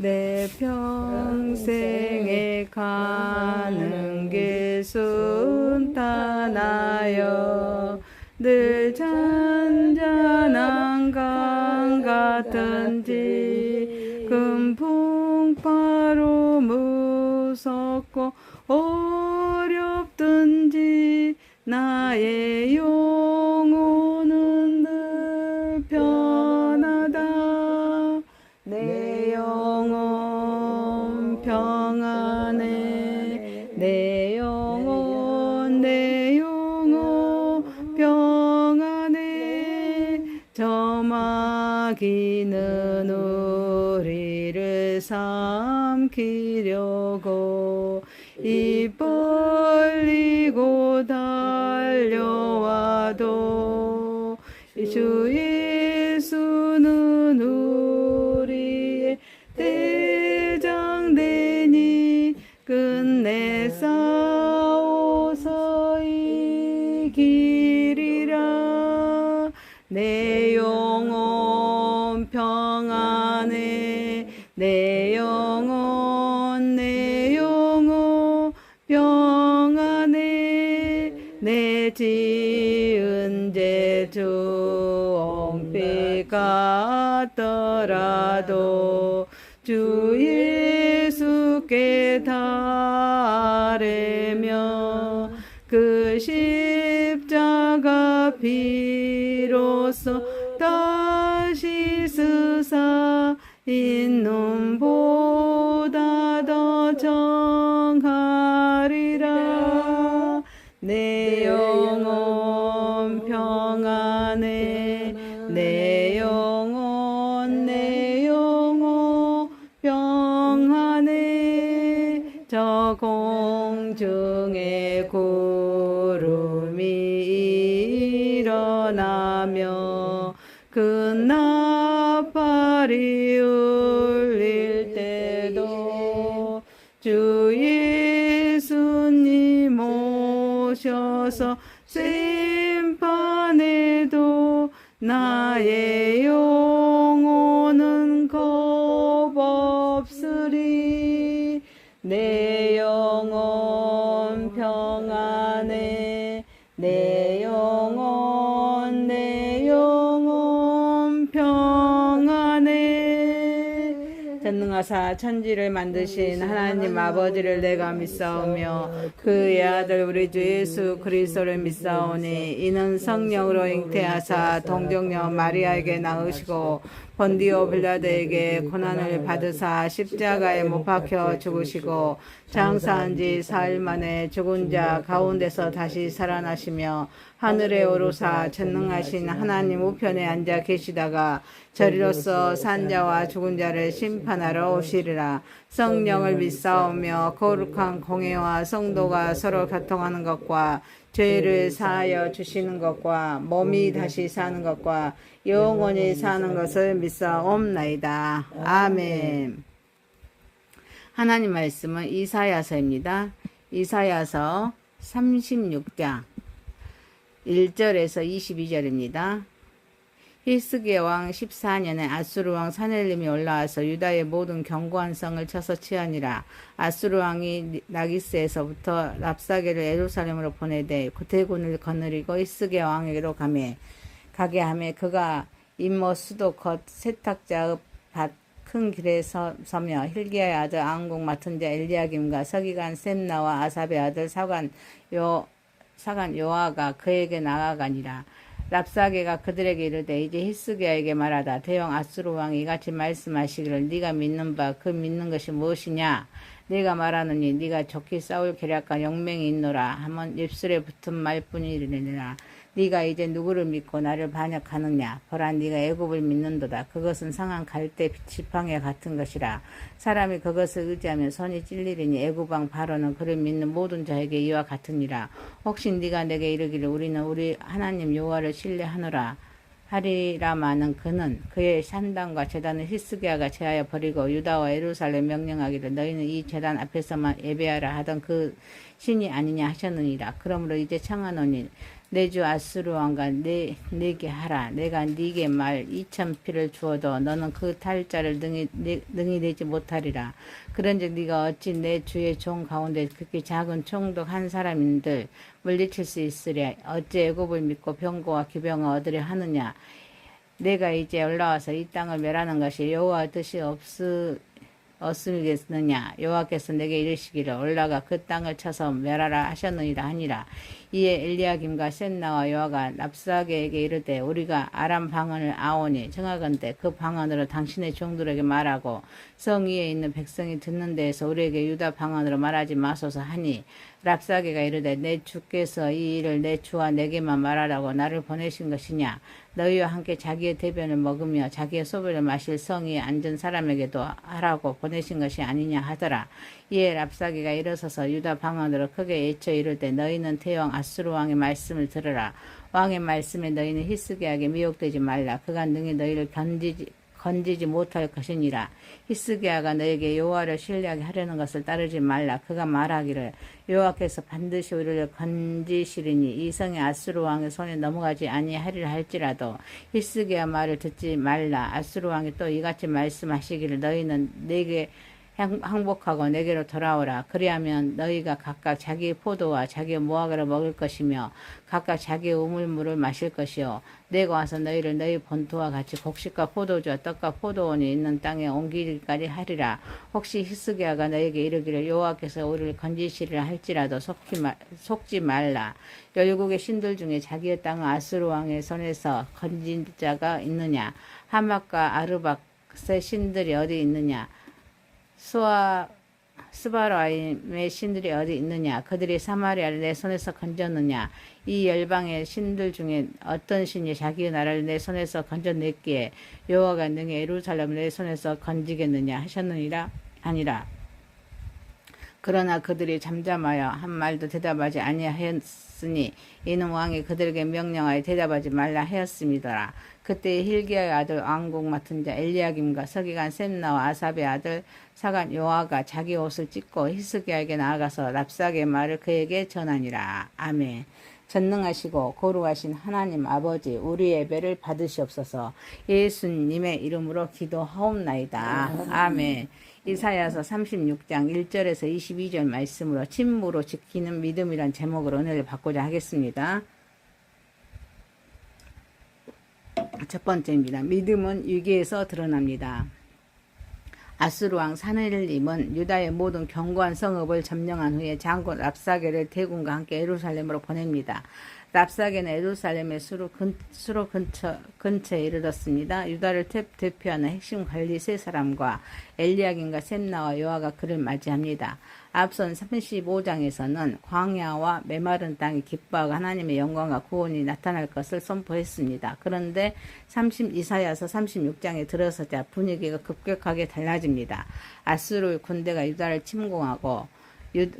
내 평생에 가는 길 순탄하여 늘 잔잔한 강 같은지 금풍파로 무섭고 어렵든지 나의 영혼은 늘 편하다. 내 영혼 평안해. 내 영혼 평안해. 저 마귀는 우리를 삼키려고 입 벌리고 달려와도 주 예수는 우리의 대장되니 끝내 싸워서 이기리라. 내 영혼 평안해. 내 영혼 평안해. 내 지은 죄주 엉피 같더라도 주 예수께 달래며 그 십자가 피로써 다시 쓰사 인눈보다 더 정하리라. 내 영혼 평안해. 내 영혼 평안해. 저 공중에 구름이 일어나며 그 나팔이 울릴 때도 주 예수님 오셔서 심판에도 나의 영혼은 겁없으리. 내 영혼 평안해. 내 영혼 평안해. 전능하사 천지를 만드신 하나님 아버지를 내가 믿사오며 그의 아들 우리 주 예수 그리스도를 믿사오니 이는 성령으로 잉태하사 동정녀 마리아에게 낳으시고 본디오 빌라도에게 고난을 받으사 십자가에 못 박혀 죽으시고 장사한 지 4일 만에 죽은 자 가운데서 다시 살아나시며 하늘에 오르사 전능하신 하나님 우편에 앉아 계시다가 저리로서 산자와 죽은 자를 심판하러 오시리라. 성령을 믿사오며 거룩한 공회와 성도가 서로 교통하는 것과 죄를 사하여 주시는 것과 몸이 다시 사는 것과 영원히 사는 것을 믿사옵나이다. 아멘. 하나님 말씀은 이사야서입니다. 이사야서 36장 1절에서 22절입니다. 히스기야 왕 14년에 아수르 왕 사넬림이 올라와서 유다의 모든 견고한 성을 쳐서 취하니라. 아수르 왕이 라기스에서부터 랍사게를 예루살렘으로 보내되 대군을 거느리고 히스기야 왕에게로 가게 하매 그가 임모 수도 겉 세탁자의 밭 큰 길에 서며 힐기야의 아들 안국 맡은 자 엘리야김과 서기관 셈나와 아삽의 아들 사관 요아가 그에게 나아가니라. 랍사게가 그들에게 이르되 이제 히스기야에게 말하다. 대왕 아수르 왕이 이같이 말씀하시기를 네가 믿는 바 그 믿는 것이 무엇이냐. 네가 말하느니 네가 좋게 싸울 계략과 영맹이 있노라 하면 입술에 붙은 말뿐이니라. 네가 이제 누구를 믿고 나를 반역하느냐. 보라 네가 애굽을 믿는도다. 그것은 상한 갈대 지팡이 같은 것이라. 사람이 그것을 의지하면 손이 찔리리니 애굽왕 바로는 그를 믿는 모든 자에게 이와 같으니라. 혹시 네가 내게 이르기를 우리는 우리 하나님 여호와를 신뢰하노라 하리라마는 그는 그의 산당과 제단을 히스기야가 제하여 버리고 유다와 예루살렘 명령하기를 너희는 이 제단 앞에서만 예배하라 하던 그 신이 아니냐 하셨느니라. 그러므로 이제 청하노니 내 주 아수르 왕과 내게 하라. 내가 네게 말 2,000피를 주어도 너는 그 탈자를 능히 내지 못하리라. 그런즉 네가 어찌 내 주의 종 가운데 그렇게 작은 총독 한 사람인들 물리칠 수 있으랴. 어찌 애굽을 믿고 병거와 기병을 얻으려 하느냐. 내가 이제 올라와서 이 땅을 멸하는 것이 여호와 뜻이 없으겠느냐. 여호와께서 내게 이르시기를 올라가 그 땅을 쳐서 멸하라 하셨느니라 하니라. 이에 엘리야김과 셋나와 요아가 랍사게에게 이르되 우리가 아람 방언을 아오니 정하건대 그 방언으로 당신의 종들에게 말하고 성 위에 있는 백성이 듣는 데에서 우리에게 유다 방언으로 말하지 마소서 하니 랍사게가 이르되 내 주께서 이 일을 내 주와 내게만 말하라고 나를 보내신 것이냐. 너희와 함께 자기의 대변을 먹으며 자기의 소변을 마실 성에 앉은 사람에게도 하라고 보내신 것이 아니냐 하더라. 이에 랍사게가 일어서서 유다 방언으로 크게 외쳐 이르되 너희는 태영 아수르 왕의 말씀을 들으라. 왕의 말씀에 너희는 히스기야에게 미혹되지 말라. 그가 능히 너희를 건지지 못할 것이니라. 히스기야가 너에게 여호와를 신뢰하게 하려는 것을 따르지 말라. 그가 말하기를 여호와께서 반드시 우리를 건지시리니 이 성이 아수르 왕의 손에 넘어가지 아니하리라 할지라도 히스기야 말을 듣지 말라. 아수르 왕이 또 이같이 말씀하시기를 너희는 내게 항복하고 내게로 돌아오라. 그리하면 너희가 각각 자기의 포도와 자기의 무화과를 먹을 것이며 각각 자기의 우물물을 마실 것이요. 내가 와서 너희를 너희 본토와 같이 곡식과 포도주와 떡과 포도원이 있는 땅에 옮기기까지 하리라. 혹시 히스기야가 너에게 이르기를 여호와께서 우리를 건지시리라 할지라도 속지 말라. 열국의 신들 중에 자기의 땅을 아수르 왕의 손에서 건진 자가 있느냐. 하맛과 아르박의 신들이 어디 있느냐. 스바라임의 신들이 어디 있느냐. 그들이 사마리아를 내 손에서 건졌느냐. 이 열방의 신들 중에 어떤 신이 자기의 나라를 내 손에서 건져냈기에 여호와가 능히 예루살렘을 내 손에서 건지겠느냐 하셨느니라 아니라. 그러나 그들이 잠잠하여 한 말도 대답하지 아니하였으니 이는 왕이 그들에게 명령하여 대답하지 말라 하였음이더라. 그때 hil기야의 아들 왕국 맡은 자 엘리야김과 서기관 셈나와 아삽의 아들 사관 요아가 자기 옷을 찢고 히스기야에게 나아가서 랍사게의 말을 그에게 전하니라. 아멘. 전능하시고 거룩하신 하나님 아버지 우리 예배를 받으시옵소서. 예수님의 이름으로 기도하옵나이다. 아멘. 이사야서 36장 1절에서 22절 말씀으로 침무로 지키는 믿음이란 제목으로 은혜를 받고자 하겠습니다. 첫 번째입니다. 믿음은 위기에서 드러납니다. 아수르 왕 사네립은 유다의 모든 견고한 성읍을 점령한 후에 장군 랍사게를 대군과 함께 예루살렘으로 보냅니다. 랍사게는 예루살렘의 수로 근처에 이르렀습니다. 유다를 대표하는 핵심 관리 세 사람과 엘리야김과 셈나와 요아가 그를 맞이합니다. 앞선 35장에서는 광야와 메마른 땅이 기뻐하고 하나님의 영광과 구원이 나타날 것을 선포했습니다. 그런데 이사야서 36장에 들어서자 분위기가 급격하게 달라집니다. 아수르 군대가 유다를 침공하고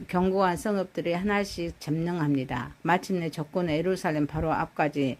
견고한 성읍들이 하나씩 점령합니다. 마침내 적군은 예루살렘 바로 앞까지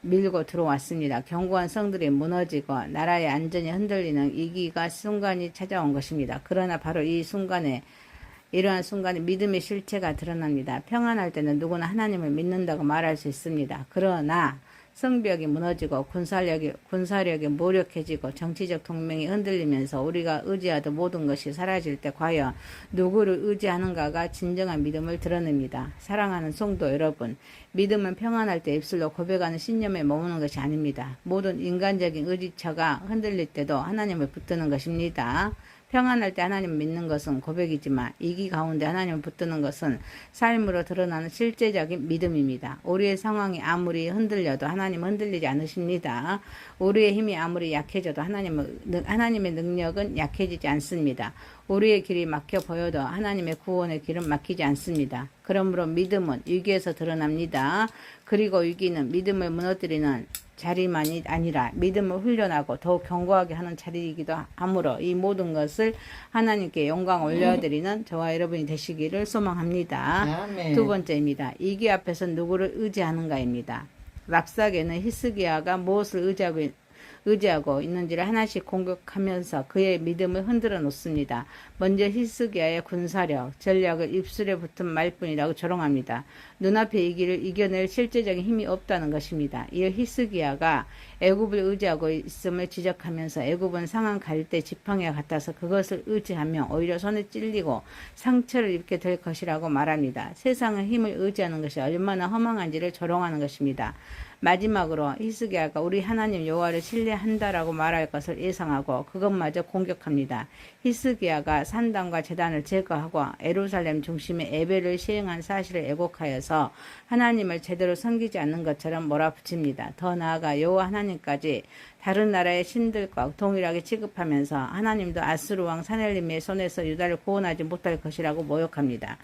밀고 들어왔습니다. 견고한 성들이 무너지고 나라의 안전이 흔들리는 위기가 순간이 찾아온 것입니다. 그러나 바로 이러한 순간에 믿음의 실체가 드러납니다. 평안할 때는 누구나 하나님을 믿는다고 말할 수 있습니다. 그러나 성벽이 무너지고 군사력이 무력해지고 정치적 동맹이 흔들리면서 우리가 의지하던 모든 것이 사라질 때 과연 누구를 의지하는가가 진정한 믿음을 드러냅니다. 사랑하는 성도 여러분, 믿음은 평안할 때 입술로 고백하는 신념에 머무는 것이 아닙니다. 모든 인간적인 의지처가 흔들릴 때도 하나님을 붙드는 것입니다. 평안할 때 하나님을 믿는 것은 고백이지만 위기 가운데 하나님을 붙드는 것은 삶으로 드러나는 실제적인 믿음입니다. 우리의 상황이 아무리 흔들려도 하나님은 흔들리지 않으십니다. 우리의 힘이 아무리 약해져도 하나님의 능력은 약해지지 않습니다. 우리의 길이 막혀 보여도 하나님의 구원의 길은 막히지 않습니다. 그러므로 믿음은 위기에서 드러납니다. 그리고 위기는 믿음을 무너뜨리는 자리만이 아니라 믿음을 훈련하고 더욱 견고하게 하는 자리이기도 하므로 이 모든 것을 하나님께 영광 올려드리는 저와 여러분이 되시기를 소망합니다. 아멘. 두 번째입니다. 위기 앞에서 누구를 의지하는가입니다. 랍사게는 히스기야가 무엇을 의지하고 있는지를 하나씩 공격하면서 그의 믿음을 흔들어 놓습니다. 먼저 히스기야의 군사력, 전략을 입술에 붙은 말뿐이라고 조롱합니다. 눈앞에 이 길을 이겨낼 실제적인 힘이 없다는 것입니다. 이어 히스기야가 애굽을 의지하고 있음을 지적하면서 애굽은 상한 갈대 지팡이와 같아서 그것을 의지하며 오히려 손에 찔리고 상처를 입게 될 것이라고 말합니다. 세상의 힘을 의지하는 것이 얼마나 허망한지를 조롱하는 것입니다. 마지막으로 히스기야가 우리 하나님 여호와를 신뢰한다라고 말할 것을 예상하고 그것마저 공격합니다. 히스기야가 산당과 제단을 제거하고 예루살렘 중심에 예배를 시행한 사실을 애곡하여서 하나님을 제대로 섬기지 않는 것처럼 몰아붙입니다. 더 나아가 여호와 하나님까지 다른 나라의 신들과 동일하게 취급하면서 하나님도 아수르 왕 사넬림의 손에서 유다를 구원하지 못할 것이라고 모욕합니다.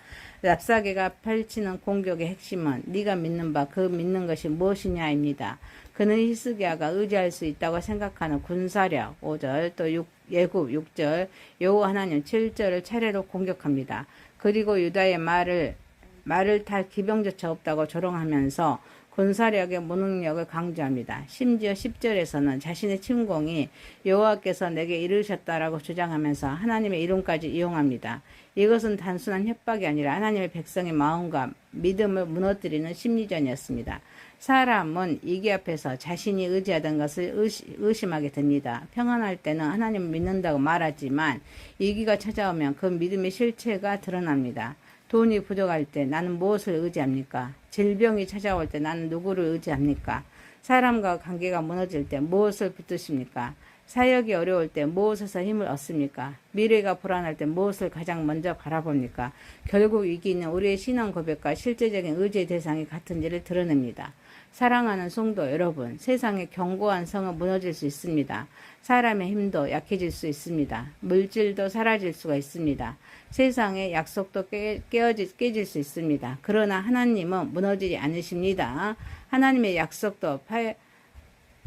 랍사게가 펼치는 공격의 핵심은 네가 믿는 바 그 믿는 것이 무엇이냐입니다. 그는 히스기야가 의지할 수 있다고 생각하는 군사력 5절 또 예굽 6절 여호와 하나님 7절을 차례로 공격합니다. 그리고 유다의 말을 탈 기병조차 없다고 조롱하면서 군사력의 무능력을 강조합니다. 심지어 10절에서는 자신의 침공이 여호와께서 내게 이르셨다라고 주장하면서 하나님의 이름까지 이용합니다. 이것은 단순한 협박이 아니라 하나님의 백성의 마음과 믿음을 무너뜨리는 심리전이었습니다. 사람은 위기 앞에서 자신이 의지하던 것을 의심하게 됩니다. 평안할 때는 하나님을 믿는다고 말하지만 위기가 찾아오면 그 믿음의 실체가 드러납니다. 돈이 부족할 때 나는 무엇을 의지합니까? 질병이 찾아올 때 나는 누구를 의지합니까? 사람과 관계가 무너질 때 무엇을 붙드십니까? 사역이 어려울 때 무엇에서 힘을 얻습니까? 미래가 불안할 때 무엇을 가장 먼저 바라봅니까? 결국 위기는 우리의 신앙 고백과 실제적인 의지의 대상이 같은지를 드러냅니다. 사랑하는 성도 여러분, 세상의 견고한 성은 무너질 수 있습니다. 사람의 힘도 약해질 수 있습니다. 물질도 사라질 수가 있습니다. 세상의 약속도 깨질 수 있습니다. 그러나 하나님은 무너지지 않으십니다. 하나님의 약속도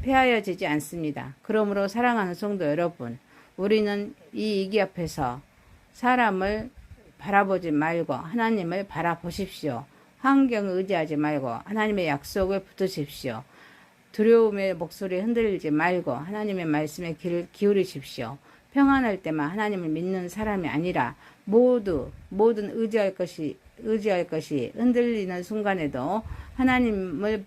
폐하여지지 않습니다. 그러므로 사랑하는 성도 여러분, 우리는 이 위기 앞에서 사람을 바라보지 말고 하나님을 바라보십시오. 환경을 의지하지 말고 하나님의 약속을 붙드십시오. 두려움의 목소리에 흔들리지 말고 하나님의 말씀에 귀를 기울이십시오. 평안할 때만 하나님을 믿는 사람이 아니라 모든 의지할 것이 흔들리는 순간에도 하나님을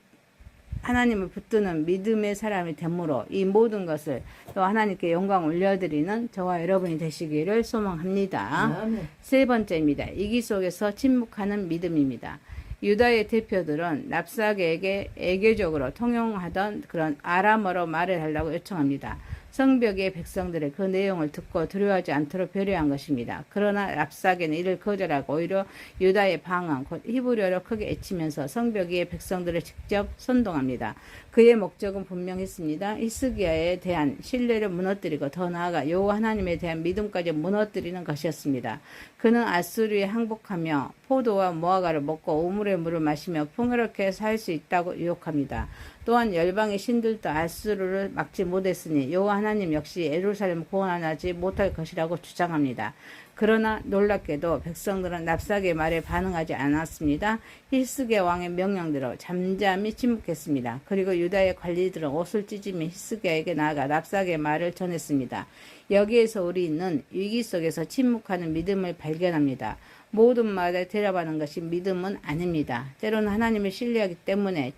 붙드는 믿음의 사람이 되므로 이 모든 것을 또 하나님께 영광 올려드리는 저와 여러분이 되시기를 소망합니다. 세 번째입니다. 위기 속에서 침묵하는 믿음입니다. 유다의 대표들은 랍사게에게 애교적으로 통용하던 그런 아람어로 말을 하려고 요청합니다. 성벽의 백성들의 그 내용을 듣고 두려워하지 않도록 배려한 것입니다. 그러나 랍사게는 이를 거절하고 오히려 유다의 방언 곧 히브리어로 크게 외치면서 성벽 위의 백성들을 직접 선동합니다. 그의 목적은 분명했습니다. 히스기야에 대한 신뢰를 무너뜨리고 더 나아가 여호와 하나님에 대한 믿음까지 무너뜨리는 것이었습니다. 그는 아수르에 항복하며 포도와 무화과를 먹고 우물의 물을 마시며 풍요롭게 살 수 있다고 유혹합니다. 또한 열방의 신들도 아수르를 막지 못했으니 여호와 하나님 역시 예루살렘을 구원하지 못할 것이라고 주장합니다. 그러나 놀랍게도 백성들은 랍사게의 말에 반응하지 않았습니다. 히스기야 왕의 명령대로 잠잠히 침묵했습니다. 그리고 유다의 관리들은 옷을 찢으며 히스기야에게 나아가 랍사게의 말을 전했습니다. 여기에서 우리는 위기 속에서 침묵하는 믿음을 발견합니다. 모든 말에 대답하는 것이 믿음은 아닙니다. 때로는 하나님을 신뢰하기 때문에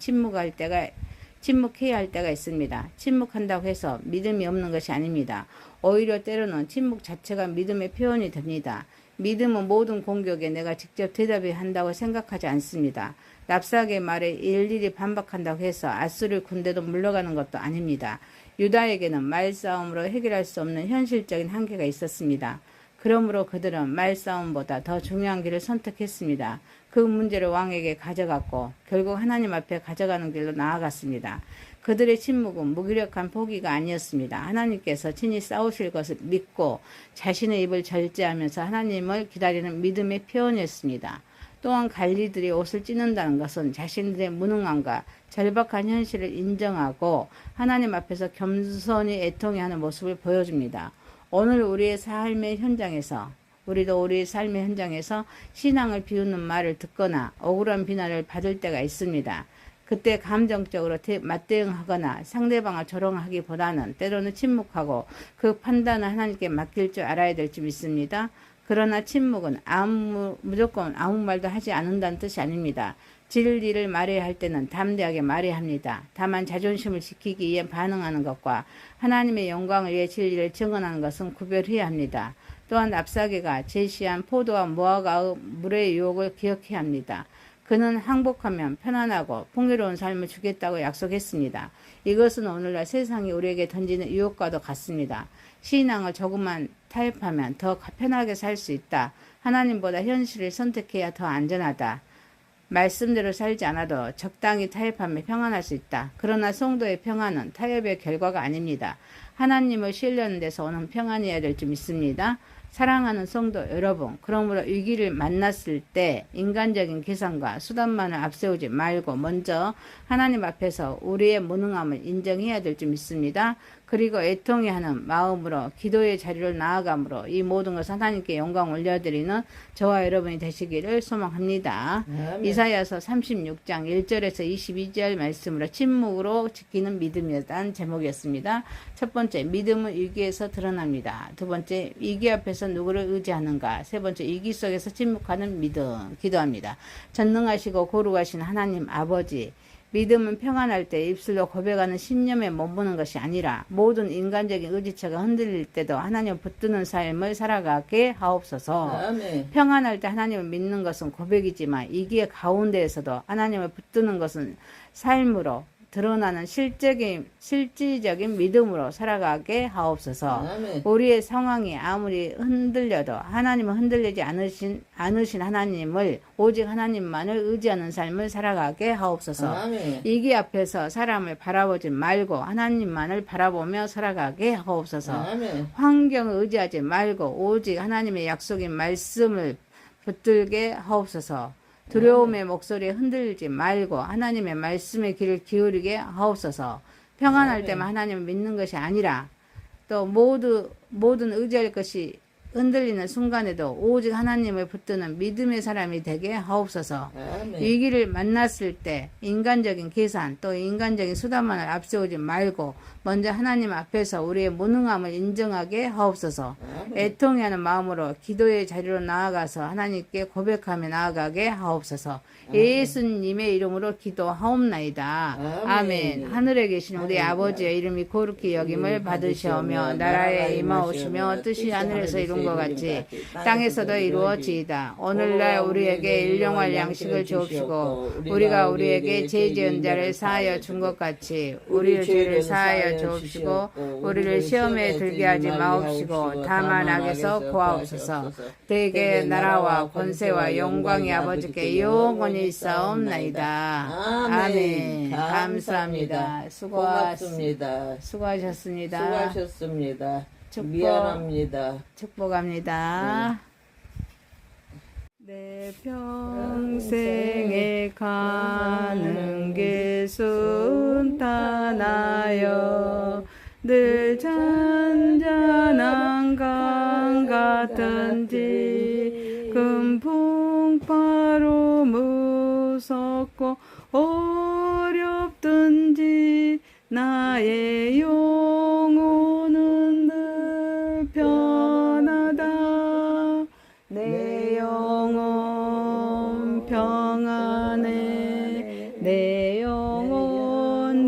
침묵해야 할 때가 있습니다. 침묵한다고 해서 믿음이 없는 것이 아닙니다. 오히려 때로는 침묵 자체가 믿음의 표현이 됩니다. 믿음은 모든 공격에 내가 직접 대답해야 한다고 생각하지 않습니다. 랍사게의 말에 일일이 반박한다고 해서 아수르 군대도 물러가는 것도 아닙니다. 유다에게는 말싸움으로 해결할 수 없는 현실적인 한계가 있었습니다. 그러므로 그들은 말싸움보다 더 중요한 길을 선택했습니다. 그 문제를 왕에게 가져갔고 결국 하나님 앞에 가져가는 길로 나아갔습니다. 그들의 침묵은 무기력한 포기가 아니었습니다. 하나님께서 친히 싸우실 것을 믿고 자신의 입을 절제하면서 하나님을 기다리는 믿음의 표현이었습니다. 또한 관리들이 옷을 찢는다는 것은 자신들의 무능함과 절박한 현실을 인정하고 하나님 앞에서 겸손히 애통해하는 모습을 보여줍니다. 오늘 우리의 삶의 현장에서 신앙을 비웃는 말을 듣거나 억울한 비난을 받을 때가 있습니다. 그때 감정적으로 맞대응하거나 상대방을 조롱하기보다는 때로는 침묵하고 그 판단을 하나님께 맡길 줄 알아야 될 줄 믿습니다. 그러나 침묵은 무조건 아무 말도 하지 않는다는 뜻이 아닙니다. 진리를 말해야 할 때는 담대하게 말해야 합니다. 다만 자존심을 지키기 위해 반응하는 것과 하나님의 영광을 위해 진리를 증언하는 것은 구별해야 합니다. 또한 랍사게가 제시한 포도와 무화과의 물의 유혹을 기억해야 합니다. 그는 항복하면 편안하고 풍요로운 삶을 주겠다고 약속했습니다. 이것은 오늘날 세상이 우리에게 던지는 유혹과도 같습니다. 신앙을 조금만 타협하면 더 편하게 살 수 있다. 하나님보다 현실을 선택해야 더 안전하다. 말씀대로 살지 않아도 적당히 타협하며 평안할 수 있다. 그러나 성도의 평안은 타협의 결과가 아닙니다. 하나님을 신뢰하는 데서 오는 평안이어야 될 줄 믿습니다. 사랑하는 성도 여러분, 그러므로 위기를 만났을 때 인간적인 계산과 수단만을 앞세우지 말고 먼저 하나님 앞에서 우리의 무능함을 인정해야 될 줄 믿습니다. 그리고 애통해하는 마음으로 기도의 자리로 나아감으로 이 모든 것을 하나님께 영광 올려드리는 저와 여러분이 되시기를 소망합니다. 아멘. 이사야서 36장 1절에서 22절 말씀으로 침묵으로 지키는 믿음이라는 제목이었습니다. 첫 번째, 믿음은 위기에서 드러납니다. 두 번째, 위기 앞에서 누구를 의지하는가. 세 번째, 위기 속에서 침묵하는 믿음. 기도합니다. 전능하시고 거룩하신 하나님 아버지, 믿음은 평안할 때 입술로 고백하는 신념에 머무는 것이 아니라 모든 인간적인 의지체가 흔들릴 때도 하나님을 붙드는 삶을 살아가게 하옵소서. 아멘. 평안할 때 하나님을 믿는 것은 고백이지만 위기의 가운데에서도 하나님을 붙드는 것은 삶으로 드러나는 실질적인 믿음으로 살아가게 하옵소서. 아멘. 우리의 상황이 아무리 흔들려도 하나님은 흔들리지 않으신 하나님을 오직 하나님만을 의지하는 삶을 살아가게 하옵소서. 아멘. 위기 앞에서 사람을 바라보지 말고 하나님만을 바라보며 살아가게 하옵소서. 아멘. 환경을 의지하지 말고 오직 하나님의 약속인 말씀을 붙들게 하옵소서. 두려움의 목소리에 흔들리지 말고 하나님의 말씀에 귀를 기울이게 하옵소서. 평안할 때만 하나님을 믿는 것이 아니라 또 모든 의지할 것이 흔들리는 순간에도 오직 하나님을 붙드는 믿음의 사람이 되게 하옵소서. 아멘. 위기를 만났을 때 인간적인 계산 또 인간적인 수단만을 앞세우지 말고 먼저 하나님 앞에서 우리의 무능함을 인정하게 하옵소서. 아멘. 애통해하는 마음으로 기도의 자리로 나아가서 하나님께 고백하며 나아가게 하옵소서. 아멘. 예수님의 이름으로 기도하옵나이다. 아멘. 아멘. 하늘에 계신 우리 아버지의 이름이 거룩히 여김을 받으시오며 나라에 임하오시며 뜻이 하늘에서 이룬 것 같이 땅에서도 이루어지이다. 오늘날 우리에게 일용할 양식을 주옵시고 우리가 우리에게 죄 지은 자를 사하여 준 것 같이 우리의 죄를 사하여 주옵시고 우리를 시험에 들게 하지 마옵시고 다만 악에서 구하옵소서. 대개 나라와 권세와 영광이 아버지께 영원히 있사옵나이다. 아멘. 감사합니다. 수고하셨습니다. 수고하셨습니다. 미안합니다. 축복합니다. 내 평생에 가는 길 순탄하여 늘 잔잔한 강 같은지 큰 풍파로 무섭고 어렵든지 나의 영혼은 늘 편하다. 내 영혼 평안해. 내 영혼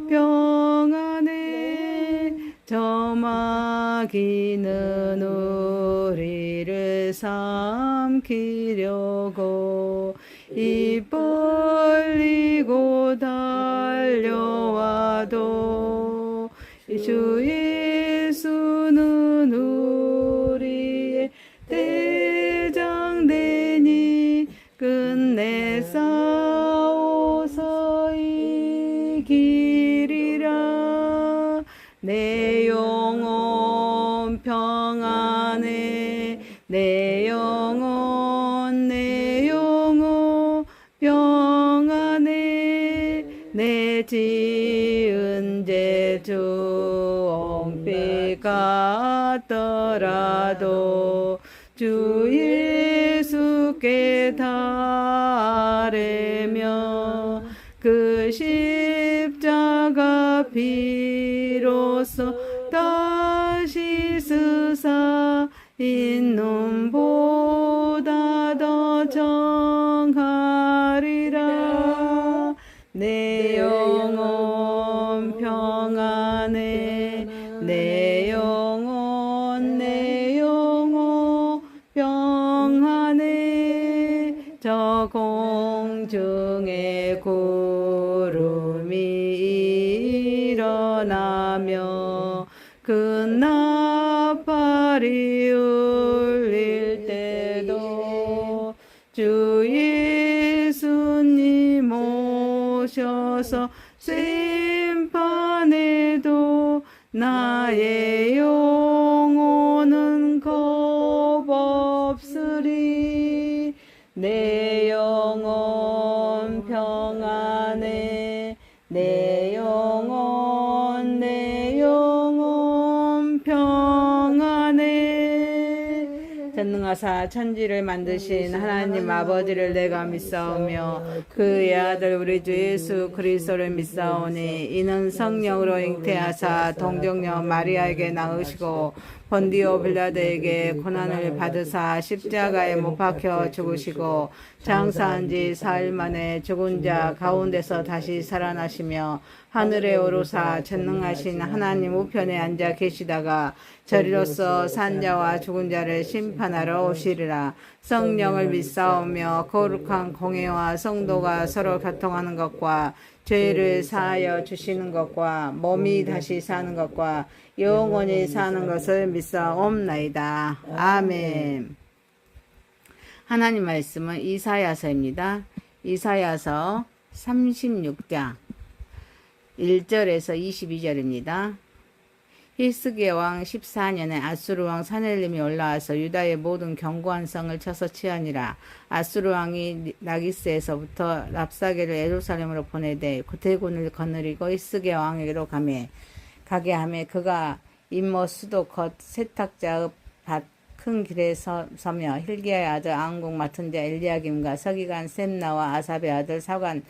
평안해. 저마귀는 우리를 삼키려고 입 벌리고 달려와도 주 예수는 우리의 대장되니 끝내 싸워서 이기리라. 내 영혼 평안해. 내 영혼 평안해. 내 지은 죄주 옹빛 같더라도 주 예수 죽게 달애며 그 십자가 피로써 다시 스사 인눈보다 더 정하리라. 내 영혼 평안해 내 영혼 평안해. 저 공중에 구름이 일어나며 그 나팔이 울릴 때도 주 예수님 오셔서 심판에도 나의 영혼은 겁없으리. 내 영혼 평안해 내 영혼 평안해. 전능하사 천지를 만드신 하나님 아버지를 내가 믿사오며 그의 아들 우리 주 예수 그리스도를 믿사오니 이는 성령으로 잉태하사 동정녀 마리아에게 낳으시고 본디오 빌라드에게 고난을 받으사 십자가에 못 박혀 죽으시고 장사한 지 사흘 만에 죽은 자 가운데서 다시 살아나시며 하늘에 오르사 전능하신 하나님 우편에 앉아 계시다가 저리로서 산자와 죽은 자를 심판하러 오시리라. 성령을 믿사오며 거룩한 공회와 성도가 서로 교통하는 것과 죄를 사하여 주시는 것과 몸이 다시 사는 것과 영원히 사는 것을 믿사옵나이다. 아멘. 하나님 말씀은 이사야서입니다. 이사야서 36장 1절에서 22절입니다. 히스기야 왕 14년에 아수르 왕 사넬림이 올라와서 유다의 모든 견고한 성을 쳐서 취하니라. 아수르 왕이 라기스에서부터 랍사게를 예루살렘으로 보내되 대군을 거느리고 히스기야 왕에게로 가게 하매 그가 임모 수도 겉 세탁자의 밭 큰 길에 서며 힐기야의 아들 아은국 맡은 자 엘리야김과 서기관 셈나와 아삽의 아들 사관